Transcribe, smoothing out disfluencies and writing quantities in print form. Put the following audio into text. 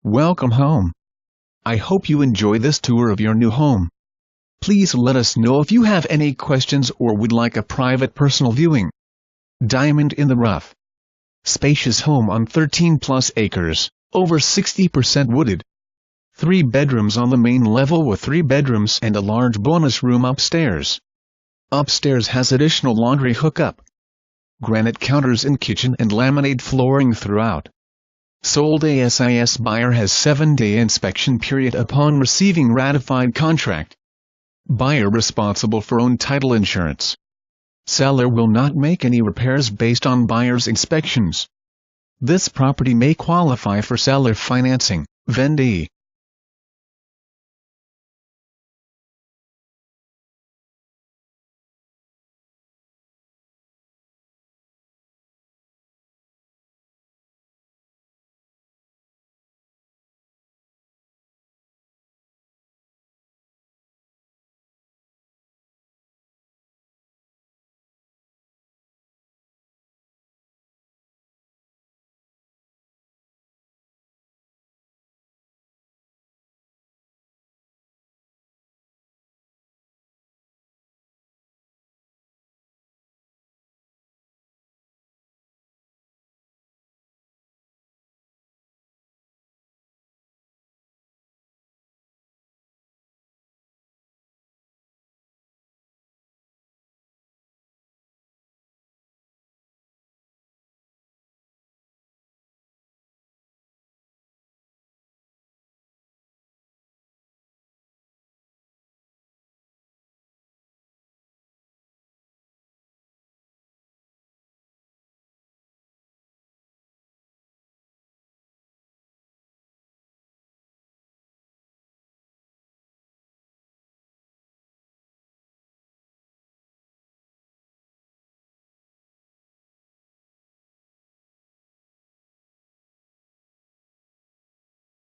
Welcome home. I hope you enjoy this tour of your new home. Please let us know if you have any questions or would like a private personal viewing. Diamond in the rough. Spacious home on 13+ acres, over 60% wooded. 3 bedrooms on the main level with 3 bedrooms and a large bonus room upstairs. Upstairs has additional laundry hookup. Granite counters in kitchen and laminate flooring throughout. Sold. AS IS.Buyer has 7-day inspection period upon receiving ratified contract. Buyer responsible for own title insurance. Seller will not make any repairs based on buyer's inspections. This property may qualify for seller financing. Vendee.